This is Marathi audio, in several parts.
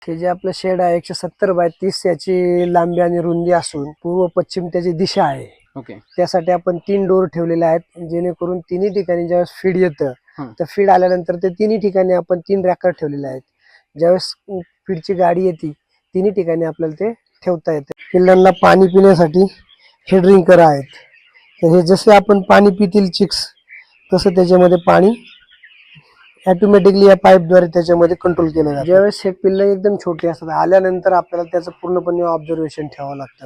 हे जे आपलं शेड आहे 170 बाय 30 याची लांबी आणि रुंदी असून पूर्व पश्चिम त्याची दिशा आहे. ओके. त्यासाठी आपण 3 डोर ठेवलेले आहेत, जेणेकरून तिन्ही ठिकाणी ज्यावेळेस फीड येतं तर फीड आल्यानंतर ते तिन्ही ठिकाणी आपण 3 रॅकर ठेवलेले आहेत. ज्यावेळेस फीडची गाडी येते तिन्ही ठिकाणी आपल्याला ते ठेवता येते. पिल्लांना पाणी पिण्यासाठी हे ड्रिंकर आहेत. तर हे जसे आपण पाणी पितील चिक्स तसं त्याच्यामध्ये पाणी ऑटोमॅटिकली या पाईपद्वारे त्याच्यामध्ये कंट्रोल केलं जातं. ज्यावेळेस हे पिल्लं एकदम छोटी असतात आल्यानंतर आपल्याला त्याचं पूर्णपणे ऑब्झर्वेशन ठेवावं लागतं.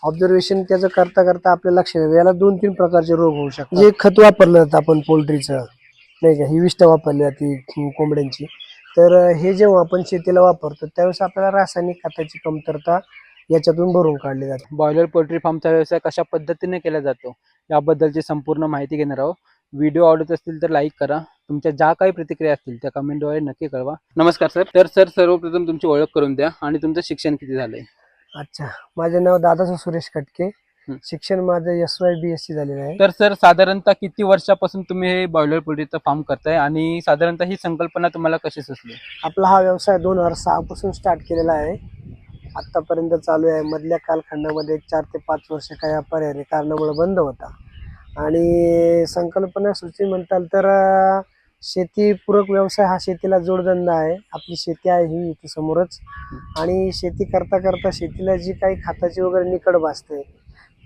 ऑब्झर्वेशन त्याचं करता करता आपल्या लक्षात येतं याला 2-3 प्रकारचे रोग होऊ शकतात. जे खत वापरलं जातं आपण पोल्ट्रीचं नाही का, ही विष्ठा वापरली जाते कोंबड्यांची, तर हे जेव्हा आपण शेतीला वापरतो त्यावेळेस आपल्याला रासायनिक खताची कमतरता याच्यातून भरून काढली जाते. बॉयलर पोल्ट्री फार्मचा व्यवसाय कशा पद्धतीने केला जातो याबद्दलची संपूर्ण माहिती घेणार आहोत. व्हिडिओ आवडत असतील तर लाईक करा. तुमच्या ज्या काही प्रतिक्रिया असतील त्या कमेंटद्वारे नक्की कळवा. नमस्कार सर. तर सर सर्वप्रथम तुमची ओळख करून द्या आणि तुमचं शिक्षण किती झालंय? अच्छा, माझे नाव दादासाहेब सुरेश कटके. शिक्षण माझं SY BSc झालेलं आहे. तर सर साधारणतः किती वर्षापासून तुम्ही हे बॉयलर पोल्ट्रीचा फार्म करताय आणि साधारणतः ही संकल्पना तुम्हाला कशी सुचली? आपला हा व्यवसाय 2006 पासून स्टार्ट केलेला आहे. आतापर्यंत चालू आहे. मधल्या कालखंडामध्ये 4 ते 5 वर्ष काही अपरिहार्य कारणामुळे बंद होता. आणि संकल्पना सुचली म्हणताल तर शेतीपूरक व्यवसाय हा शेतीला जोडधंदा आहे. आपली शेती आहे ही इथे समोरच, आणि शेती करता करता शेतीला जी काही खताची वगैरे निकड भासते,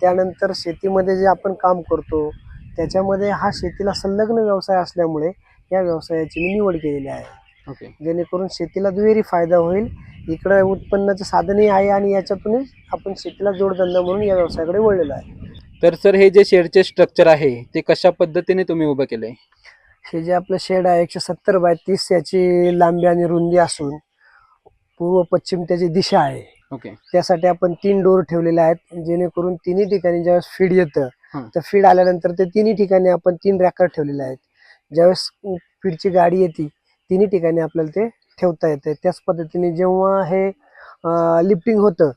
त्यानंतर शेतीमध्ये जे आपण काम करतो त्याच्यामध्ये हा शेतीला संलग्न व्यवसाय असल्यामुळे या व्यवसायाची मी निवड केलेली आहे. ओके. जेणेकरून शेतीला दुहेरी फायदा होईल. इकडे उत्पन्नाचं साधनही आहे आणि याच्यातूनच आपण शेतीला जोडधंदा म्हणून या व्यवसायाकडे वळलेलो आहे. तर सर हे जे शेडचे स्ट्रक्चर आहे ते कशा पद्धतीने तुम्ही उभं केलंय? हे जे आपलं शेड आहे 170 बाय 30 याची लांबी आणि रुंदी असून पूर्व पश्चिम त्याची दिशा आहे. ओके. त्यासाठी आपण 3 डोर ठेवलेले आहेत, जेणेकरून तिन्ही ठिकाणी ज्यावेळेस फीड येतं तर फीड आल्यानंतर ते तिन्ही ठिकाणी आपण 3 रॅकर ठेवलेले आहेत. ज्यावेळेस फीडची गाडी येते तिन्ही ठिकाणी आपल्याला ते ठेवता येते. त्याच पद्धतीने जेव्हा हे लिफ्टिंग होतं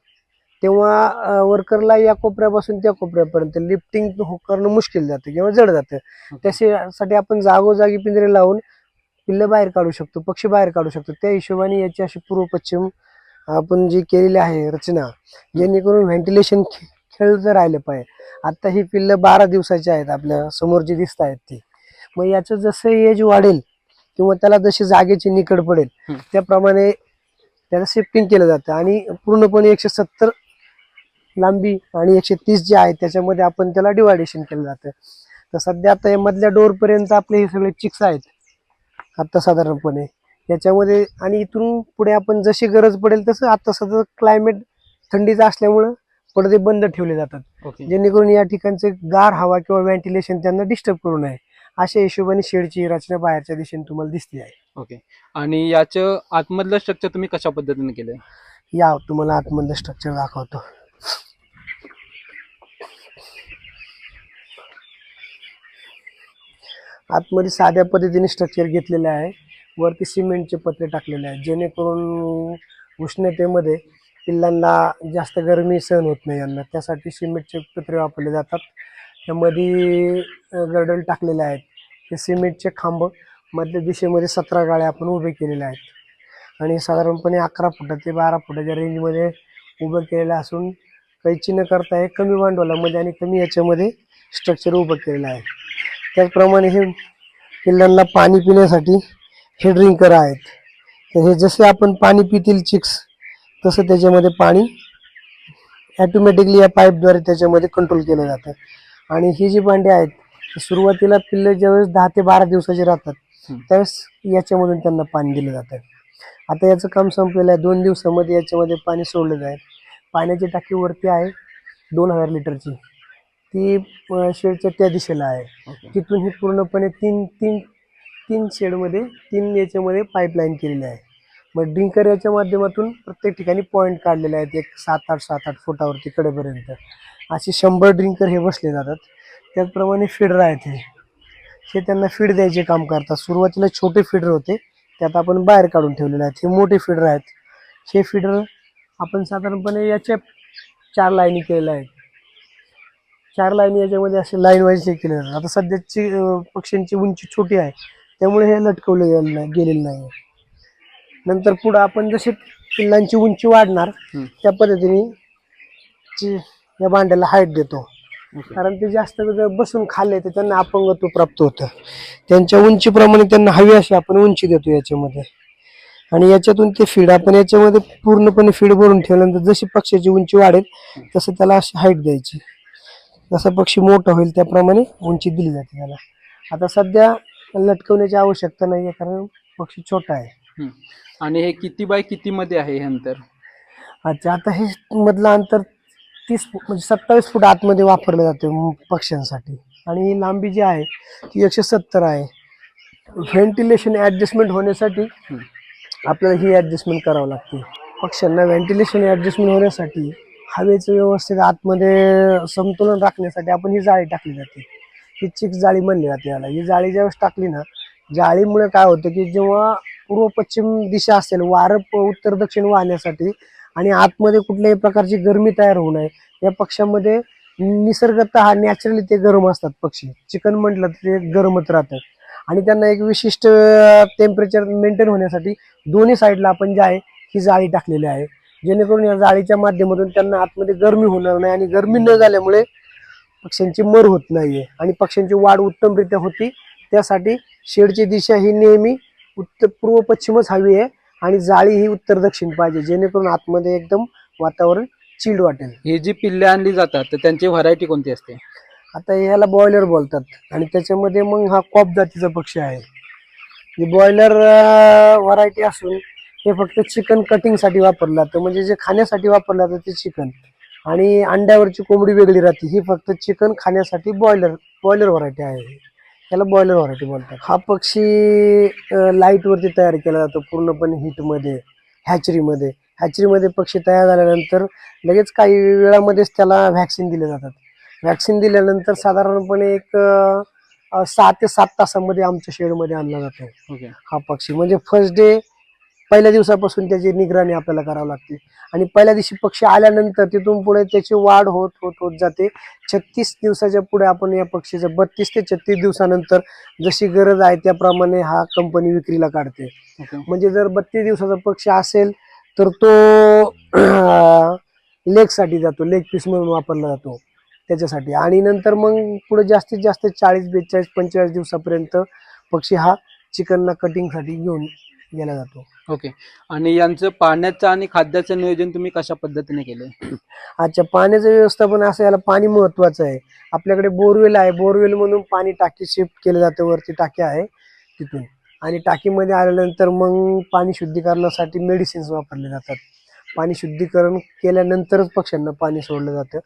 तेव्हा वर्करला या कोपऱ्यापासून त्या कोपऱ्यापर्यंत लिफ्टिंग करणं मुश्किल जातं किंवा जड जातं. त्यासाठी आपण जागोजागी पिंजरे लावून पिल्लं बाहेर काढू शकतो, पक्षी बाहेर काढू शकतो. त्या हिशोबाने याची अशी पूर्व पश्चिम आपण जी केलेली आहे रचना, जेणेकरून व्हेंटिलेशन खेळतं राहिलं पाहिजे. आता ही पिल्लं 12 दिवसाची आहेत आपल्या समोर जी दिसत आहेत ती. मग याचं जसं एज वाढेल किंवा त्याला जशी जागेची निकड पडेल त्याप्रमाणे त्याचं शिफ्टिंग केलं जातं. आणि पूर्णपणे 170 लांबी आणि 130 जे आहे त्याच्यामध्ये आपण त्याला डिवायडेशन केलं जातं. तर सध्या आता या मधल्या डोर पर्यंत आपले हे सगळे चिक्स आहेत आता साधारणपणे याच्यामध्ये. आणि इथून पुढे आपण जशी गरज पडेल तसं, आता सध्या क्लायमेट थंडीचं असल्यामुळं पडदे बंद ठेवले जातात, जेणेकरून या ठिकाणचे गार हवा किंवा व्हेंटिलेशन त्यांना डिस्टर्ब करू नये. अशा हिशोबाने शेडची रचना बाहेरच्या दिशेने तुम्हाला दिसते आहे. ओके. आणि याचं आतमधलं स्ट्रक्चर तुम्ही कशा पद्धतीने केलंय? या तुम्हाला आतमधलं स्ट्रक्चर दाखवतो. आतमध्ये साध्या पद्धतीने स्ट्रक्चर घेतलेलं आहे. वरती सिमेंटचे पत्रे टाकलेले आहेत, जेणेकरून उष्णतेमध्ये पिल्लांना जास्त गरमी सहन होत नाही यांना. त्यासाठी सिमेंटचे पत्रे वापरले जातात. त्यामध्ये गर्डल टाकलेले आहेत. हे सिमेंटचे खांब मध्य दिशेमध्ये 17 गाळे आपण उभे केलेले आहेत आणि साधारणपणे 11 फुट ते 12 फुटाच्या रेंजमध्ये उभं केलेलं असून कैची न करता हे कमी भांडवलामध्ये आणि कमी याच्यामध्ये स्ट्रक्चर उभं केलेलं आहे. त्याचप्रमाणे हे पिल्लांना पाणी पिण्यासाठी हे ड्रिंकर आहेत. तर हे जसे आपण पाणी पितील चिक्स तसं त्याच्यामध्ये पाणी ऑटोमॅटिकली या पाईपद्वारे त्याच्यामध्ये कंट्रोल केलं जातं. आणि ही जी भांडी आहेत सुरुवातीला पिल्लं ज्यावेळेस 10 ते 12 दिवसाचे राहतात त्यावेळेस याच्यामधून त्यांना पाणी दिलं जातं. आता याचं काम संपलेलं आहे. 2 दिवसामध्ये याच्यामध्ये पाणी सोडलं जाईल. पाण्याची टाकी वरती आहे 2000 लिटरची, ती शेडच्या त्या दिशेला आहे. तिथून ही पूर्णपणे तीन शेडमध्ये 3 याच्यामध्ये पाईपलाईन केलेली आहे. मग ड्रिंकर याच्या माध्यमातून प्रत्येक ठिकाणी पॉईंट काढलेले आहेत, एक 7-8 फुटावरती कडेपर्यंत असे 100 ड्रिंकर हे बसले जातात. त्याचप्रमाणे फिडर आहेत, हे त्यांना फीड द्यायचे काम करतात. सुरुवातीला छोटे फिडर होते, त्यात आपण बाहेर काढून ठेवलेले आहेत. हे मोठे फिडर आहेत. हे फिडर आपण साधारणपणे याच्या 4 लाईनी केलेल्या आहेत. 4 लाईनी याच्यामध्ये असे लाईन वाईज हे केले जातात. आता सध्याची पक्ष्यांची उंची छोटी आहे त्यामुळे हे लटकवले गेलेलं नाही. नंतर पुढं आपण जसे पिल्लांची उंची वाढणार हम्म. त्या पद्धतीने या भांड्याला हाईट देतो. ओके. कारण ते जास्त जर बसून खाल्ले तर त्यांना अपंगत्व प्राप्त होतं. त्यांच्या उंचीप्रमाणे त्यांना हवी अशी आपण उंची देतो याच्यामध्ये. आणि याच्यातून ते फीड आपण याच्यामध्ये पूर्णपणे फीड भरून ठेवल्यानंतर जशी पक्ष्याची उंची वाढेल तसं त्याला अशी हाईट द्यायची. जसा पक्षी मोठा होईल त्याप्रमाणे उंची दिली जाते त्याला. आता सध्या लटकवण्याची आवश्यकता नाहीये कारण पक्षी छोटा आहे. हम्म. आणि हे किती बाय किती मध्ये आहे हे अंतर? अच्छा, आता हे मधलं अंतर 30 म्हणजे 27 फूट आतमध्ये वापरलं जाते पक्ष्यांसाठी. आणि ही लांबी जी आहे ती 170 आहे. व्हेंटिलेशन ऍडजस्टमेंट होण्यासाठी हम्म. आपल्याला ही ऍडजस्टमेंट करावं लागते. पक्ष्यांना व्हेंटिलेशन ऍडजस्टमेंट होण्यासाठी हवेचं व्यवस्थित आतमध्ये संतुलन राखण्यासाठी आपण ही जाळी टाकली जाते. ही चिक जाळी म्हणली जाते याला. ही जाळी ज्यावेळेस टाकली ना, जाळीमुळे काय होतं की जेव्हा पूर्व पश्चिम दिशा असेल, वारं उत्तर दक्षिण वाहण्यासाठी आणि आतमध्ये कुठल्याही प्रकारची गरमी तयार होऊ नये, या पक्ष्यामध्ये निसर्गतः नॅचरली ते गरम असतात पक्षी. चिकन म्हटलं तर ते गरमच राहतात. आणि त्यांना एक विशिष्ट टेम्परेचर मेंटेन होण्यासाठी दोन्ही साईडला आपण जे आहे ही जाळी टाकलेली आहे. जेणेकरून या जाळीच्या माध्यमातून त्यांना आतमध्ये गरमी होणार नाही आणि गरमी न झाल्यामुळे पक्ष्यांची मर होत नाहीये आणि पक्ष्यांची वाढ उत्तमरित्या होती. त्यासाठी शेडची दिशा ही नेहमी उत्तर पूर्व पश्चिमच हवी आहे आणि जाळी ही उत्तर दक्षिण पाहिजे, जेणेकरून आतमध्ये एकदम वातावरण चिल्ड वाटेल. ही जी पिल्ले आणली जातात तर त्यांची व्हरायटी कोणती असते? आता याला बॉयलर बोलतात आणि त्याच्यामध्ये मग हा कॉप जातीचा पक्षी आहे. ही बॉयलर व्हरायटी असून हे फक्त चिकन कटिंगसाठी वापरलं जातं. म्हणजे जे खाण्यासाठी वापरलं जातं ते चिकन, आणि अंड्यावरची कोंबडी वेगळी राहते. ही फक्त चिकन खाण्यासाठी बॉयलर व्हरायटी आहे. त्याला बॉयलर व्हरायटी बोलतात. हा पक्षी लाईट वरती तयार केला जातो पूर्णपणे हीटमध्ये. हॅचरीमध्ये पक्षी तयार झाल्यानंतर लगेच काही वेळामध्येच त्याला व्हॅक्सिन दिले जातात. व्हॅक्सिन दिल्यानंतर साधारणपणे एक 6 ते 7 तासामध्ये आमच्या शेडमध्ये आणला जातो ओके. हा पक्षी. म्हणजे फर्स्ट डे पहिल्या दिवसापासून त्याची निगराणी आपल्याला करावी लागते आणि पहिल्या दिवशी पक्षी आल्यानंतर तिथून पुढे त्याची वाढ होत होत होत जाते. 36 दिवसाच्या पुढे आपण या पक्षीचं 32 ते 36 दिवसानंतर जशी गरज आहे त्याप्रमाणे हा कंपनी विक्रीला काढते. ओके. म्हणजे जर 32 दिवसाचा पक्षी असेल तर तो लेगसाठी जातो, लेग पीस म्हणून वापरला जातो त्याच्यासाठी. आणि नंतर मग पुढे जास्तीत जास्त 40, 42, 45 दिवसापर्यंत पक्षी हा चिकनला कटिंगसाठी घेऊन गेला जातो. ओके. आणि यांचं पाण्याचं आणि खाद्याचं नियोजन तुम्ही कशा पद्धतीने केलंय? अच्छा, पाण्याचं व्यवस्थापन असं, याला पाणी महत्वाचं आहे. आपल्याकडे बोरवेल आहे, बोरवेल म्हणून पाणी टाकी शिफ्ट केलं जातं, वरती टाकी आहे तिथून. आणि टाकीमध्ये आल्यानंतर मग पाणी शुद्धीकरणासाठी मेडिसिन्स वापरले जातात. पाणी शुद्धीकरण केल्यानंतरच पक्ष्यांना पाणी सोडलं जातं.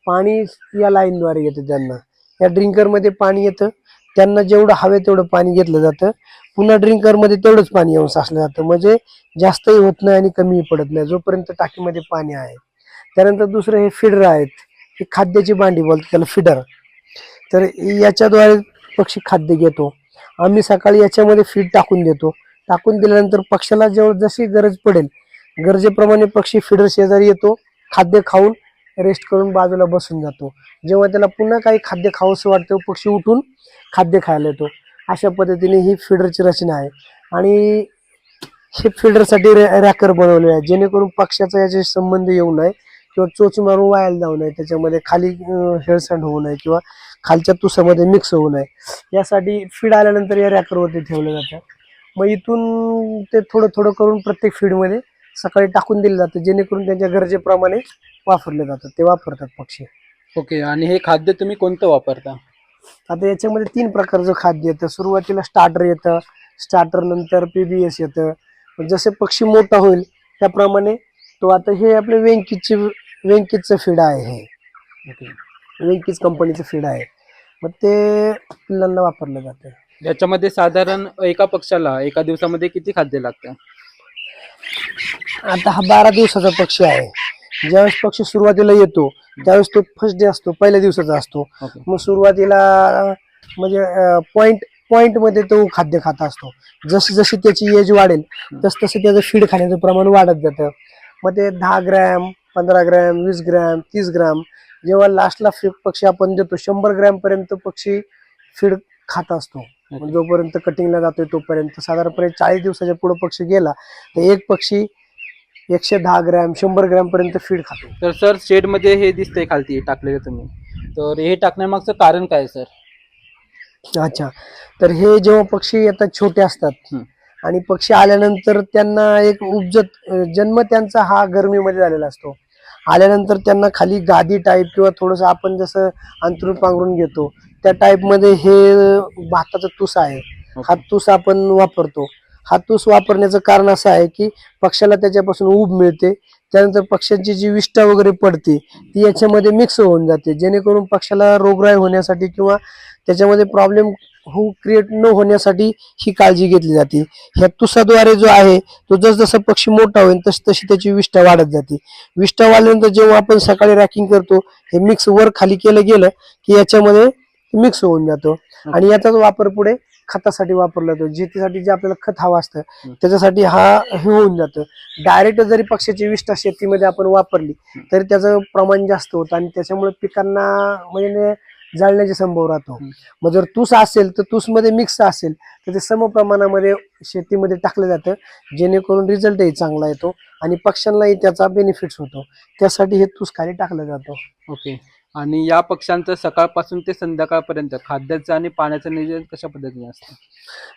पाणी या लाईनद्वारे येतं त्यांना. या ड्रिंकरमध्ये पाणी येतं, त्यांना जेवढं हवे तेवढं पाणी घेतलं जातं. पुन्हा ड्रिंकरमध्ये तेवढंच पाणी येऊन साचलं जातं. म्हणजे जास्तही होत नाही आणि कमीही पडत नाही जोपर्यंत टाकीमध्ये पाणी आहे. त्यानंतर दुसरं हे फिडर आहेत. ही खाद्याची भांडी बोलतात त्याला, फिडर. तर याच्याद्वारे पक्षी खाद्य घेतो. आम्ही सकाळी याच्यामध्ये फीड टाकून देतो. टाकून दिल्यानंतर पक्षाला जेव्हा जशी गरज पडेल गरजेप्रमाणे पक्षी फिडर शेजारी येतो, खाद्य खाऊन रेस्ट करून बाजूला बसून जातो. जेव्हा त्याला पुन्हा काही खाद्य खावंसं वाटतं पक्षी उठून खाद्य खायला येतो. अशा पद्धतीने ही फिडरची रचना आहे. आणि हे फिडरसाठी रॅकर बनवले आहे, जेणेकरून पक्ष्याचा याच्याशी संबंध येऊ नये किंवा चोच मारून वायाला जाऊ नये, त्याच्यामध्ये खाली हेळसांड होऊ नये किंवा खालच्या तुसामध्ये मिक्स होऊ नये, यासाठी फीड आल्यानंतर या रॅकरवरती ठेवलं जातं. मग इथून ते थोडं थोडं करून प्रत्येक फीडमध्ये सकाळी टाकून दिलं जातं, जेणेकरून त्यांच्या गरजेप्रमाणे वापरले जातात, ते वापरतात पक्षी. ओके. आणि हे खाद्य तुम्ही कोणतं वापरता? आता याच्यामध्ये 3 प्रकारचं खाद्य येतं. सुरुवातीला स्टार्टर येतं, स्टार्टर नंतर PBS येतं. जसे पक्षी मोठा होईल त्याप्रमाणे तो, आता हे आपले वेंकीचं फीड आहे. हे ओके. वेंकीच कंपनीचं फीड आहे. मग ते पिल्लांना वापरलं जातं. याच्यामध्ये साधारण एका पक्षाला एका दिवसामध्ये किती खाद्य लागतं? आता हा 12 दिवसाचा पक्षी आहे. ज्यावेळेस पक्षी सुरुवातीला येतो त्यावेळेस तो फर्स्ट डे असतो, पहिल्या दिवसाचा असतो. ओके. मग सुरुवातीला म्हणजे पॉइंट मध्ये तो खाद्य खात असतो. जशी जशी त्याची एज वाढेल तसं त्याचं फीड खाण्याचं प्रमाण वाढत जातं. मग ते 10 ग्रॅम, 15 ग्रॅम, 20 ग्रॅम, 30 ग्रॅम, जेव्हा लास्टला पक्षी आपण देतो 100 ग्रॅम पर्यंत पक्षी फीड खात असतो. जोपर्यंत कटिंगला जातोय तोपर्यंत. साधारणपणे 40 दिवसाच्या पुढे पक्षी गेला तर एक पक्षी 110 ग्रॅम 100 ग्रॅम पर्यंत फीड खातो. तर सर शेडमध्ये हे दिसतंय खालती टाकलेलं तुम्ही, तर हे टाकण्यामागचं कारण काय सर? अच्छा, तर हे जेव्हा पक्षी येतात छोटे असतात हं. आणि पक्षी आल्यानंतर त्यांना एक जन्म त्यांचा हा गरमीमध्ये झालेला असतो. आल्यानंतर त्यांना खाली गादी टाईप किंवा थोडंसं आपण जसं अंथरूण पांघरून घेतो त्या टाईपमध्ये हे भाताचा तुस आहे. हा तुस आपण वापरतो. हा तुस वापरण्याचं कारण असं आहे की पक्ष्याला त्याच्यापासून ऊब मिळते. त्यानंतर पक्ष्यांची जी विष्ठा वगैरे पडते ती याच्यामध्ये मिक्स होऊन जाते, जेणेकरून पक्ष्याला रोगराई होण्यासाठी किंवा त्याच्यामध्ये प्रॉब्लेम क्रिएट न होण्यासाठी ही काळजी घेतली जाते. ह्या तुसाद्वारे जो आहे तो जसजसा पक्षी मोठा होईल तशी त्याची विष्ठा वाढत जाते. विष्ठा वाढल्यानंतर जेव्हा आपण सकाळी रॅकिंग करतो हे मिक्स वर खाली केलं गेलं की याच्यामध्ये मिक्स होऊन जातो आणि याचाच वापर पुढे खतासाठी वापरला जातो. शेतीसाठी जे आपल्याला खत हवं असतं त्याच्यासाठी हे होऊन जातं. डायरेक्ट जरी पक्षाची विष्ठा शेतीमध्ये आपण वापरली तरी त्याचं प्रमाण जास्त होतं आणि त्याच्यामुळे पिकांना म्हणजे जाळण्याची संभव राहतो. मग जर तूस असेल तर तूसमध्ये मिक्स असेल तर ते सम प्रमाणामध्ये शेतीमध्ये टाकलं जातं, जेणेकरून रिझल्टही चांगला येतो आणि पक्ष्यांनाही त्याचा बेनिफिट्स होतो. त्यासाठी हे तूस खाली टाकलं जातो. ओके. आणि या पक्ष्यांचं सकाळपासून ते संध्याकाळपर्यंत खाद्याचं आणि पाण्याचं नियोजन कशा पद्धतीने असतं?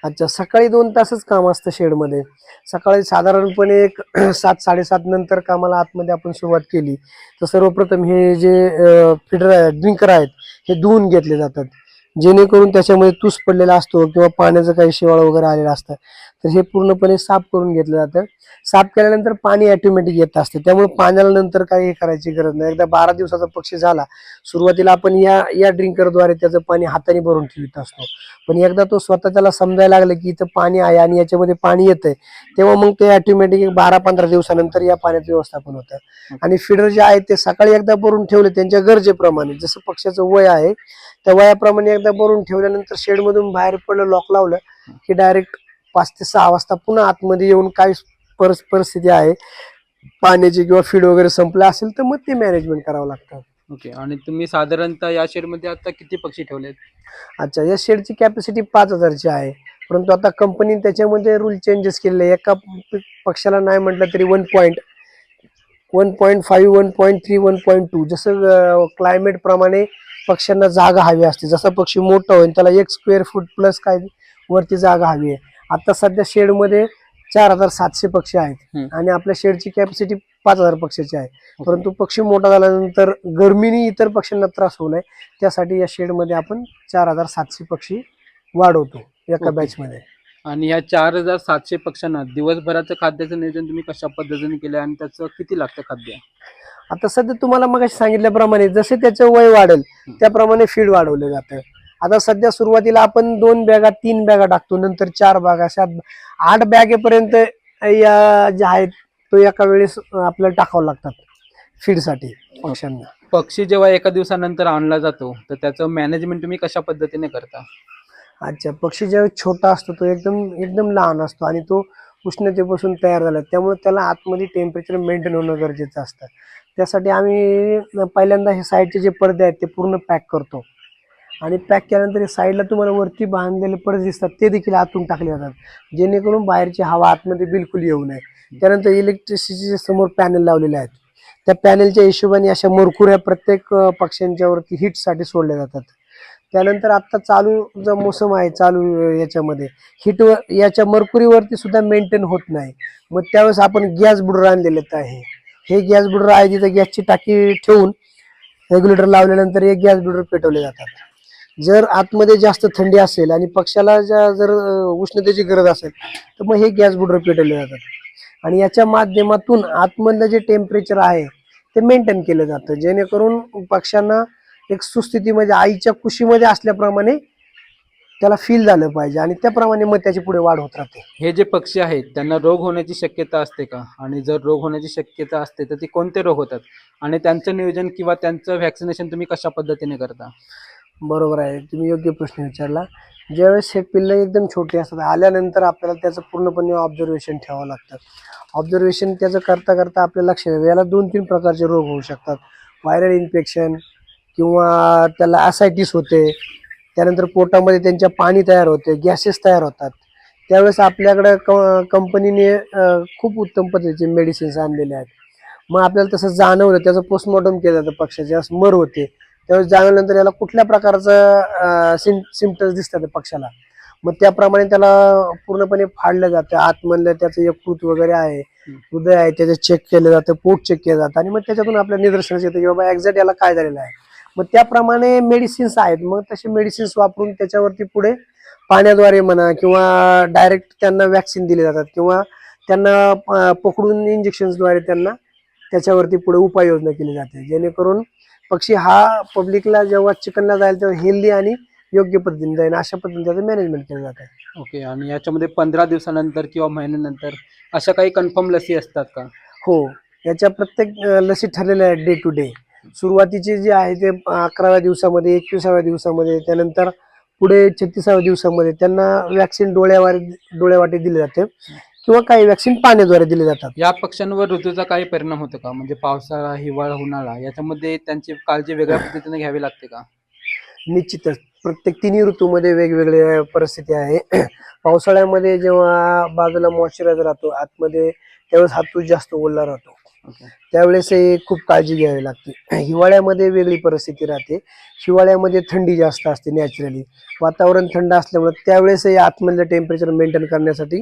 अच्छा, सकाळी 2 तासच काम असतं शेडमध्ये. सकाळी साधारणपणे एक 7-7:30 नंतर कामाला आतमध्ये आपण सुरुवात केली तर सर्वप्रथम हे जे फिडर ड्रिंकर आहेत हे धुवून घेतले जातात, जेणेकरून त्याच्यामध्ये तूस पडलेला असतो किंवा पाण्याचं काही शेवाळ वगैरे आलेलं असतं तर हे पूर्णपणे साफ करून घेतलं जातं. साफ केल्यानंतर पाणी ऑटोमॅटिक येत असतं, त्यामुळे पाण्याला नंतर काही करायची गरज नाही. एकदा 12 दिवसाचा पक्षी झाला, सुरुवातीला आपण या ड्रिंकरद्वारे त्याचं पाणी हाताने भरून ठेवत असतो, पण एकदा तो स्वतः त्याला समजायला लागलं की इथं पाणी आहे आणि याच्यामध्ये पाणी येतंय तेव्हा मग ते ऑटोमॅटिक 12-15 दिवसानंतर या पाण्याचं व्यवस्थापन होतं. आणि फिडर जे आहे ते सकाळी एकदा भरून ठेवले त्यांच्या गरजेप्रमाणे, जसं पक्ष्याचं वय आहे त्या वयाप्रमाणे एकदा भरून ठेवल्यानंतर शेडमधून बाहेर पडलं, लॉक लावलं की डायरेक्ट 5 ते 6 वाजता पुन्हा आतमध्ये येऊन काय परिस्थिती आहे पाण्याची किंवा फीड वगैरे संपलं असेल तर मग ते मॅनेजमेंट करावं लागतं. ओके. आणि तुम्ही साधारणतः या शेडमध्ये आता किती पक्षी ठेवलेत? अच्छा, या शेडची कॅपॅसिटी 5,000ची आहे, परंतु आता कंपनीने त्याच्यामध्ये रूल चेंजेस केलेले. एका पक्षाला नाही म्हटलं तरी 1.5, 1.3, 1.2 जसं क्लायमेट प्रमाणे पक्ष्यांना जागा हवी असते. जसा पक्षी मोठा होईल त्याला 1 स्क्वेअर फूट प्लस काय वरती जागा हवी आहे. आता सध्या शेडमध्ये 4,700 पक्षी आहेत आणि आपल्या शेडची कॅपॅसिटी 5,000 पक्षाची आहे. परंतु पक्षी मोठा झाल्यानंतर गरमीने इतर पक्ष्यांना त्रास होऊ नये त्यासाठी या शेडमध्ये आपण 4,700 पक्षी वाढवतो एका बॅचमध्ये. आणि या 4,700 पक्ष्यांना दिवसभराचं खाद्याचं नियोजन तुम्ही कशा पद्धतीने केलं आणि त्याचं किती लागतं खाद्य? आता सध्या तुम्हाला मग सांगितल्याप्रमाणे जसे त्याचं वय वाढेल त्याप्रमाणे फीड वाढवलं जातं. आता सध्या सुरुवातीला आपण 2 बॅगा 3 बॅगा टाकतो, नंतर 4 बॅगा, 8 बॅगेपर्यंत या ज्या आहेत तो एका वेळेस आपल्याला टाकावं लागतात फीडसाठी पक्ष्यांना. पक्षी जेव्हा एका दिवसानंतर आणला जातो तर त्याचं मॅनेजमेंट तुम्ही कशा पद्धतीने करता? अच्छा, पक्षी ज्यावेळेस छोटा असतो तो एकदम लहान असतो आणि तो उष्णतेपासून तयार झाला, त्यामुळे त्याला आतमध्ये टेम्परेचर मेंटेन होणं गरजेचं असतं. त्यासाठी आम्ही पहिल्यांदा हे साईडचे जे पडदे आहेत ते पूर्ण पॅक करतो आणि पॅक केल्यानंतर साईडला तुम्हाला वरती बांधलेले पडदे दिसतात ते देखील आतून टाकले जातात, जेणेकरून बाहेरची हवा आतमध्ये बिलकुल येऊ नये. त्यानंतर इलेक्ट्रिसिटीचे समोर पॅनल लावलेले आहेत, त्या पॅनलच्या हिशोबाने अशा मरकुऱ्या प्रत्येक पक्ष्यांच्या वरती हिटसाठी सोडल्या जातात. त्यानंतर आता चालू जो मोसम आहे चालू याच्यामध्ये हिट याच्या मरकुरीवरती सुद्धा मेंटेन होत नाही, मग त्यावेळेस आपण गॅस बुडर आणलेले आहे. हे गॅस बुडर आहे तिथं गॅसची टाकी ठेवून रेग्युलेटर लावल्यानंतर हे गॅस बुडर पेटवले जातात. जर आतमध्ये जास्त थंडी असेल आणि पक्षाला जर उष्णतेची गरज असेल तर मग हे गॅस बुडर पेटवले जातात आणि याच्या माध्यमातून आतमधलं जे टेम्परेचर आहे ते मेंटेन केलं जातं, जेणेकरून पक्ष्यांना एक सुस्थितीमध्ये आईच्या कुशीमध्ये असल्याप्रमाणे त्याला फील झालं पाहिजे आणि त्याप्रमाणे मग त्याची पुढे वाढ होत राहते. हे जे पक्षी आहेत त्यांना रोग होण्याची शक्यता असते का? आणि जर रोग होण्याची शक्यता असते तर ते कोणते रोग होतात आणि त्यांचं नियोजन किंवा त्यांचं व्हॅक्सिनेशन तुम्ही कशा पद्धतीने करता? बरोबर आहे, तुम्ही योग्य प्रश्न विचारला. ज्यावेळेस हे पिल्लं एकदम छोटे असतात आल्यानंतर आपल्याला त्याचं पूर्णपणे ऑब्झर्वेशन ठेवावं लागतं. ऑब्झर्वेशन त्याचं करता करता आपल्या लक्षात येतं याला 2-3 प्रकारचे रोग होऊ शकतात. व्हायरल इन्फेक्शन किंवा त्याला ॲसायटिस होते, त्यानंतर पोटामध्ये त्यांच्या पाणी तयार होते, गॅसेस तयार होतात. त्यावेळेस आपल्याकडे कंपनीने खूप उत्तम पद्धतीचे मेडिसिन्स आणलेले आहेत. मग आपल्याला तसं जाणवलं, त्याचं पोस्टमॉर्टम केलं जातं पक्ष्याचे, ज्यावेळेस मर होते त्यावेळेस जाणवल्यानंतर याला कुठल्या प्रकारचं सिम्पटम्स दिसतात पक्षाला, मग त्याप्रमाणे त्याला पूर्णपणे फाडलं जातं. आतमधलं त्याचं यकृत वगैरे आहे, हृदय आहे, त्याचं चेक केलं जातं, पोट चेक केलं जातं, आणि मग त्याच्यातून आपल्या निदर्शनास येतं की बाबा एक्झॅक्ट याला काय झालेलं आहे. मग त्याप्रमाणे मेडिसिन्स आहेत, मग तसे मेडिसिन्स वापरून त्याच्यावरती पुढे पाण्याद्वारे म्हणा किंवा डायरेक्ट त्यांना वॅक्सिन दिले जातात, किंवा त्यांना पकडून इंजेक्शन्सद्वारे त्यांना त्याच्यावरती पुढे उपाययोजना केली जाते, जेणेकरून पक्षी हा पब्लिकला जेव्हा चिकनला जाईल तेव्हा हेल्दी आणि योग्य पद्धतीने जाईल, अशा पद्धतीने त्याचं मॅनेजमेंट केलं जातं. ओके. आणि याच्यामध्ये 15 दिवसानंतर किंवा महिन्यानंतर अशा काही कन्फर्म लसी असतात का? हो, याच्या प्रत्येक लसी ठरलेल्या आहेत डे टू डे. सुरुवातीचे जे आहे ते 11व्या दिवसामध्ये, 21व्या दिवसामध्ये, त्यानंतर पुढे 36व्या दिवसामध्ये त्यांना वॅक्सिन डोळ्यावाटे दिले जाते, किंवा काही वॅक्सिन पाण्याद्वारे दिले जातात. या पक्ष्यांवर ऋतूचा काही परिणाम होतो का? म्हणजे पावसाळा, हिवाळा, उन्हाळा याच्यामध्ये त्यांची काळजी वेगळ्या पद्धतीने घ्यावी लागते का? निश्चितच प्रत्येक तिन्ही ऋतूमध्ये वेगवेगळ्या परिस्थिती आहे. पावसाळ्यामध्ये जेव्हा बाजूला मॉइश्चरायझर राहतो आतमध्ये, त्यावेळेस हातूस जास्त ओला राहतो, ओके. त्यावेळेस खूप काळजी घ्यावी लागते. हिवाळ्यामध्ये वेगळी परिस्थिती राहते. हिवाळ्यामध्ये थंडी जास्त असते, नॅचरली वातावरण थंड असल्यामुळे त्यावेळेस आतमधलं टेम्परेचर मेंटेन करण्यासाठी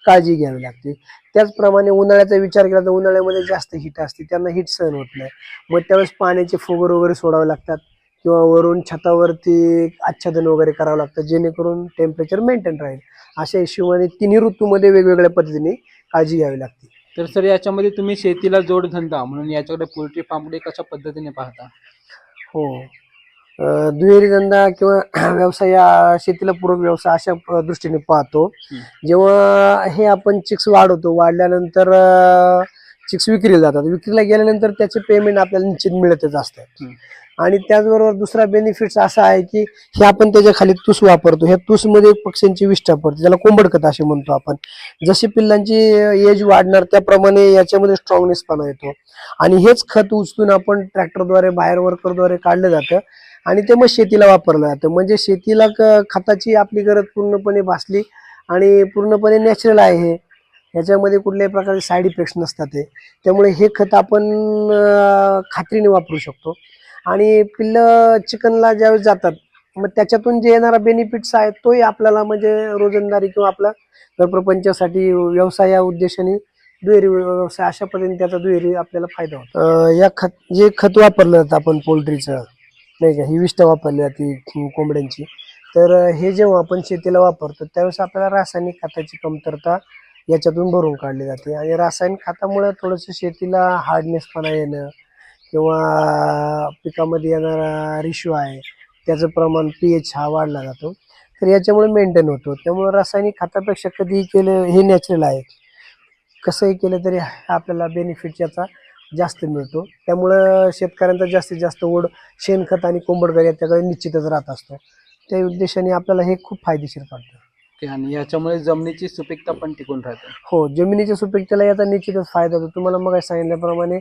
काळजी घ्यावी लागते. त्याचप्रमाणे उन्हाळ्याचा विचार केला तर उन्हाळ्यामध्ये जास्त हीट असते, त्यांना हीट सहन होत नाही, मग त्यावेळेस पाण्याचे फुगर वगैरे सोडावे लागतात, किंवा वरून छतावरती आच्छादन वगैरे करावं लागतं, जेणेकरून टेम्परेचर मेंटेन राहील. अशा हिशोबाने तिन्ही ऋतूमध्ये वेगवेगळ्या पद्धतीने काळजी घ्यावी लागते. तर सर याच्यामध्ये तुम्ही शेतीला जोडधंदा म्हणून याच्याकडे पोल्ट्री फार्मकडे कशा पद्धतीने पाहता? हो, दुहेरी धंदा किंवा व्यवसाय शेतीला पूरक व्यवसाय अशा दृष्टीने पाहतो. जेव्हा हे आपण चिक्स वाढल्यानंतर चिक्स विक्रीला जातात, विक्रीला गेल्यानंतर त्याचे पेमेंट आपल्याला निश्चित मिळतच असतं. आणि त्याचबरोबर दुसरा बेनिफिट्स असा आहे की हे आपण त्याच्या खाली तूस वापरतो, ह्या तूसमध्ये पक्ष्यांची विष्ठा पडते, त्याला कोंबडखत असे म्हणतो आपण. जशी पिल्लांची एज वाढणार त्याप्रमाणे याच्यामध्ये स्ट्रॉंगनेसपणा येतो, आणि हेच खत उचलून आपण ट्रॅक्टरद्वारे बाहेर वर्करद्वारे काढलं जातं, आणि ते मग शेतीला वापरलं जातं. म्हणजे शेतीला खताची आपली गरज पूर्णपणे भासली, आणि पूर्णपणे नॅचरल आहे हे, याच्यामध्ये कुठल्याही प्रकारचे साईड इफेक्ट्स नसतात ते. त्यामुळे हे खत आपण खात्रीने वापरू शकतो. आणि पिल्लं चिकनला ज्यावेळेस जातात, मग त्याच्यातून जे येणारा बेनिफिट्स आहे तोही आपल्याला म्हणजे रोजंदारी किंवा आपला घरप्रपंचासाठी व्यवसाय या उद्देशाने दुहेरी व्यवसाय अशा पद्धतीने त्याचा दुहेरी आपल्याला फायदा होतो. या जे खत वापरलं जातं आपण पोल्ट्रीचं, नाही का, ही विष्ठा वापरली जाते कोंबड्यांची, तर हे जेव्हा आपण शेतीला वापरतो त्यावेळेस आपल्याला रासायनिक खताची कमतरता याच्यातून भरून काढली जाते. आणि रासायनिक खतामुळे थोडंसं शेतीला हार्डनेसपणा येणं, किंवा पिकामध्ये येणारा रेशो आहे त्याचं प्रमाण pH हा वाढला जातो, तर याच्यामुळे मेंटेन होतो. त्यामुळे रासायनिक खतापेक्षा कधीही केलं हे नॅचरल आहे, कसंही केलं तरी आपल्याला बेनिफिट याचा जास्त मिळतो. त्यामुळं शेतकऱ्यांचा जास्तीत जास्त ओढ शेणखत आणि कोंबडगाई याच्याकडे निश्चितच राहत असतो. त्या उद्देशाने आपल्याला हे खूप फायदेशीर पडतं. आणि याच्यामुळे जमिनीची सुपीकता पण टिकून राहते. हो, जमिनीच्या सुपीकतेला याचा निश्चितच फायदा होतो. तुम्हाला मग सांगितल्याप्रमाणे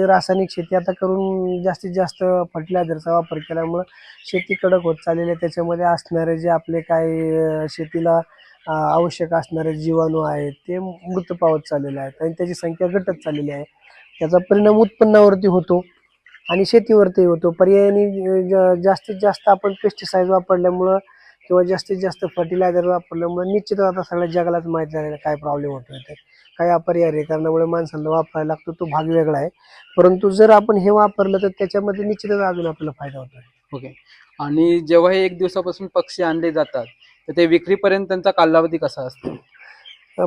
रासायनिक शेती आता करून जास्तीत जास्त फर्टिलायझरचा वापर केल्यामुळं शेती कडक होत चाललेली आहे. त्याच्यामध्ये असणारे जे आपले काही शेतीला आवश्यक असणारे जीवाणू आहेत ते मृत पावत चाललेले आहेत, आणि त्याची संख्या घटत चाललेली आहे. त्याचा परिणाम उत्पन्नावरती होतो आणि शेतीवरती होतो. पर्यायाने जास्तीत जास्त आपण पेस्टिसाइड वापरल्यामुळं किंवा जास्तीत जास्त फर्टिलायझर वापरल्यामुळे निश्चितच आता सगळ्या जगालाच माहीत झालेला काय प्रॉब्लेम होतोय ते. काही अपरिहार्य कारणामुळे माणसांना वापरायला लागतो, तो भाग वेगळा आहे. परंतु जर आपण हे वापरलं तर त्याच्यामध्ये निश्चितच अजून आपल्याला फायदा होतोय. ओके. आणि जेव्हा हे 1 दिवसापासून पक्षी आणले जातात तर ते विक्रीपर्यंत त्यांचा कालावधी कसा असतो?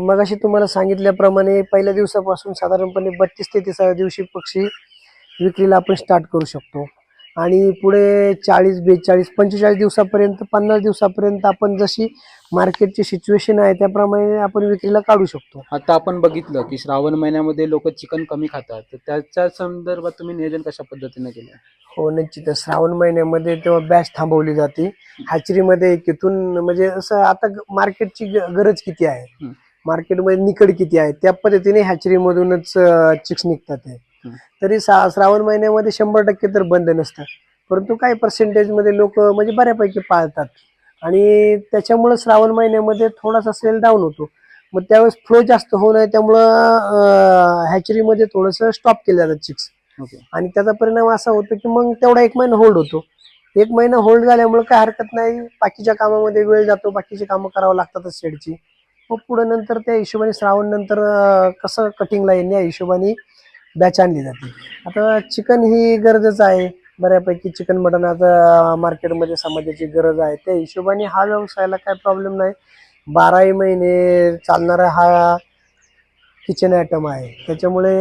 मगाशी तुम्हाला सांगितल्याप्रमाणे पहिल्या दिवसापासून साधारणपणे 32 ते 30व्या दिवशी पक्षी विक्रीला आपण स्टार्ट करू शकतो, आणि पुढे 40, 42, 45 दिवसापर्यंत, 50 दिवसापर्यंत आपण जशी मार्केटची सिच्युएशन आहे त्याप्रमाणे आपण विक्रीला काढू शकतो. आता आपण बघितलं की श्रावण महिन्यामध्ये लोक चिकन कमी खातात, तर त्याच्या संदर्भात तुम्ही नियोजन कशा पद्धतीने केलं? हो, निश्चित. श्रावण महिन्यामध्ये तेव्हा बॅच थांबवली जाते हॅचरीमध्ये. तिथून म्हणजे असं आता मार्केटची गरज किती आहे, मार्केटमध्ये निकड किती आहे, त्या पद्धतीने हॅचरीमधूनच चिक्स निघतात ते. तरी श्रावण महिन्यामध्ये 100% तर बंद नसतं, परंतु काही पर्सेंटेजमध्ये लोक म्हणजे बऱ्यापैकी पाळतात. आणि त्याच्यामुळे श्रावण महिन्यामध्ये थोडासा सेल डाऊन होतो. मग त्यावेळेस फ्लो जास्त होऊ नये त्यामुळं हॅचरीमध्ये थोडंसं स्टॉप केलं जातं चिक्स. ओके. आणि त्याचा परिणाम असा होतो की मग तेवढा 1 महिना होल्ड होतो. 1 महिना होल्ड झाल्यामुळे काय हरकत नाही, बाकीच्या कामामध्ये वेळ जातो, बाकीची कामं करावं लागतातच शेडची. मग पुढे नंतर त्या हिशोबाने श्रावण नंतर कसं कटिंगला येईल या हिशोबाने बॅच आणली जाते. आता चिकन ही गरजच आहे, बऱ्यापैकी चिकन मटन आता मार्केटमध्ये समाजाची गरज आहे. त्या हिशोबाने हा व्यवसायाला काय प्रॉब्लेम नाही. 12ही महिने चालणारा हा किचन आयटम आहे, त्याच्यामुळे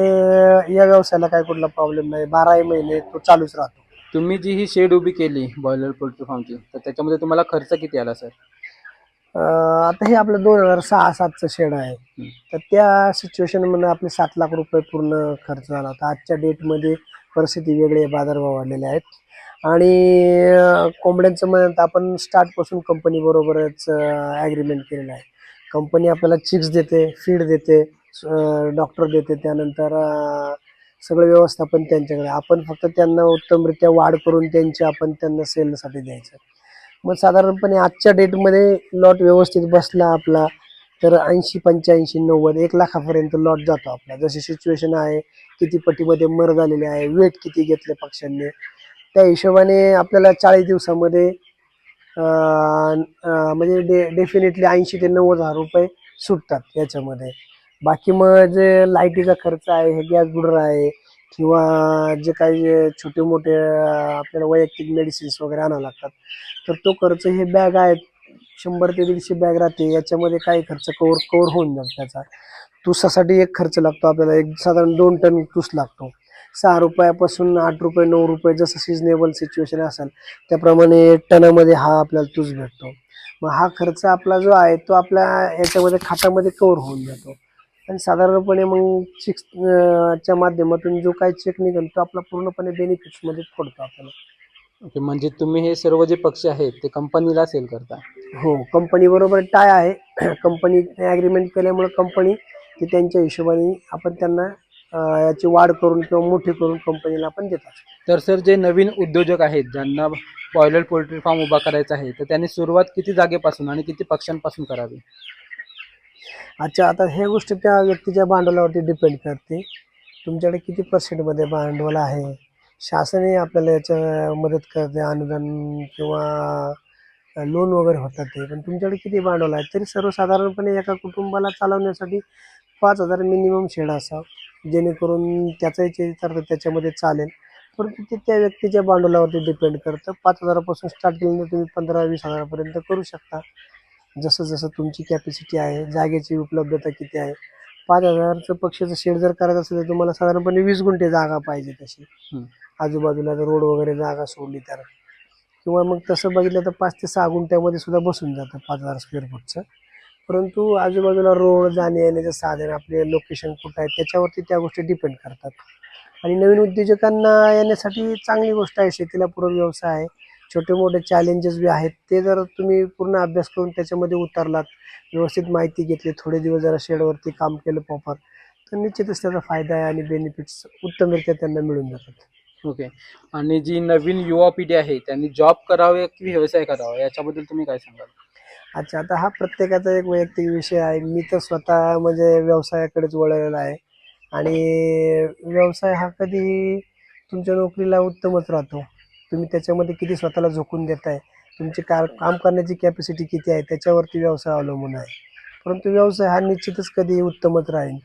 या व्यवसायाला काय कुठला प्रॉब्लेम नाही. 12ही महिने तो चालूच राहतो. तुम्ही जी ही शेड उभी केली बॉयलर पोल्ट्री फार्मची, तर त्याच्यामध्ये तुम्हाला खर्च किती आला सर? आता हे आपलं 2006-07चं शेड आहे. तर त्या सिच्युएशनमध्ये आपले 7 लाख रुपये पूर्ण खर्च झाला होता. आजच्या डेटमध्ये परिस्थिती वेगळी आहे, बाजारभाव वाढलेले आहेत. आणि कोंबड्यांचं म्हणत आपण स्टार्टपासून कंपनीबरोबरच ॲग्रीमेंट केलेलं आहे. कंपनी आपल्याला चिक्स देते, फीड देते, डॉक्टर देते, त्यानंतर सगळं व्यवस्थापन त्यांच्याकडे. आपण फक्त त्यांना उत्तमरित्या वाढ करून आपण त्यांना सेलसाठी द्यायचं. मग साधारणपणे आजच्या डेटमध्ये लॉट व्यवस्थित बसला आपला तर 80, 85, 90, 1 लाखापर्यंत लॉट जातो आपला. जशी सिच्युएशन आहे, किती पटीमध्ये मर झालेले आहे, वेट किती घेतले पक्ष्यांनी, त्या हिशोबाने आपल्याला 40 दिवसामध्ये म्हणजे डेफिनेटली 80 ते 90 हजार रुपये सुटतात याच्यामध्ये. बाकी मग जे लाईटीचा खर्च आहे, हे गॅस बुडर आहे किंवा जे काही छोटे मोठे आपल्याला वैयक्तिक मेडिसिन्स वगैरे आणावं लागतात, तर तो खर्च हे बॅग आहेत 100 ते 150 बॅग राहते, याच्यामध्ये काही खर्च कवर होऊन जातो त्याचा. तुसासाठी एक खर्च लागतो आपल्याला, एक साधारण 2 टन तुस लागतो. 6 रुपयापासून 8 रुपये 9 रुपये जसं सिजनेबल सिच्युएशन असेल त्याप्रमाणे टनामध्ये हा आपल्याला तुस भेटतो. मग हा खर्च आपला जो आहे तो आपल्या याच्यामध्ये खात्यामध्ये कवर होऊन जातो. आणि साधारणपणे मग च्या माध्यमातून जो काही चेक निघेल तो आपला पूर्णपणे बेनिफिट्समध्ये पडतो आपल्याला. ओके, म्हणजे तुम्ही हे सर्व जे पक्षी आहेत ते कंपनीला सेल करता? हो, कंपनी बरोबर टाय आहे. कंपनी ॲग्रीमेंट केल्यामुळे कंपनी ती त्यांच्या हिशोबाने आपण त्यांना याची वाढ करून किंवा मोठी करून कंपनीला आपण देतात. तर सर, जे नवीन उद्योजक आहेत ज्यांना बॉयलर पोल्ट्री फार्म उभा करायचा आहे, तर त्यांनी सुरुवात किती जागेपासून आणि किती पक्ष्यांपासून करावी? अच्छा, आता हे गोष्ट त्या व्यक्तीच्या भांडवलावरती डिपेंड करते. तुमच्याकडे किती पर्सेंटमध्ये भांडवल आहे. शासनही आपल्याला याच्या मदत करते, अनुदान किंवा लोन वगैरे होतात ते. पण तुमच्याकडे किती भांडवल आहे, तरी सर्वसाधारणपणे एका कुटुंबाला चालवण्यासाठी 5,000 मिनिमम शेड असावं, जेणेकरून त्याचाही तर त्याच्यामध्ये चालेल. परंतु ते त्या व्यक्तीच्या भांडवलावरती डिपेंड करतं. 5,000 पासून स्टार्ट केल्यानंतर तुम्ही 15-20 हजारापर्यंत करू शकता. जसं जसं तुमची कॅपॅसिटी आहे, जागेची उपलब्धता किती आहे. 5,000चं पक्षीचं शेड जर करायचं असेल तर तुम्हाला साधारणपणे 20 गुंठे जागा पाहिजे तशी. आजूबाजूला जर रोड वगैरे जागा सोडली तर, किंवा मग तसं बघितलं तर 5 ते 6 गुंठ्यामध्ये सुद्धा बसून जातं 5,000 स्क्वेअर फूटचं. परंतु आजूबाजूला रोड, जाणे येण्याचं साधन, आपले लोकेशन कुठं आहे त्याच्यावरती त्या गोष्टी डिपेंड करतात. आणि नवीन उद्योजकांना येण्यासाठी चांगली गोष्ट आहे, शेतीला पूरक व्यवसाय आहे. छोटे मोठे चॅलेंजेस बी आहेत, ते जर तुम्ही पूर्ण अभ्यास करून त्याच्यामध्ये उतरलात, व्यवस्थित माहिती घेतली, थोडे दिवस जरा शेडवरती काम केलं प्रॉपर, तर निश्चितच त्याचा फायदा आहे आणि बेनिफिट्स उत्तमरित्या त्यांना मिळून जातात. ओके. आणि जी नवीन युवा पिढी आहे त्यांनी जॉब करावे की व्यवसाय करावा, याच्याबद्दल तुम्ही काय सांगाल? अच्छा, आता हा प्रत्येकाचा एक वैयक्तिक विषय आहे. मी तर स्वतः म्हणजे व्यवसायाकडेच वळलेला आहे. आणि व्यवसाय हा कधीही तुमच्या नोकरीला उत्तमच राहतो. तुम्ही त्याच्यामध्ये किती स्वतःला झोकून देताय, तुमची काम करण्याची कॅपॅसिटी किती आहे त्याच्यावरती व्यवसाय अवलंबून आहे. परंतु व्यवसाय हा निश्चितच कधीही उत्तमच राहील.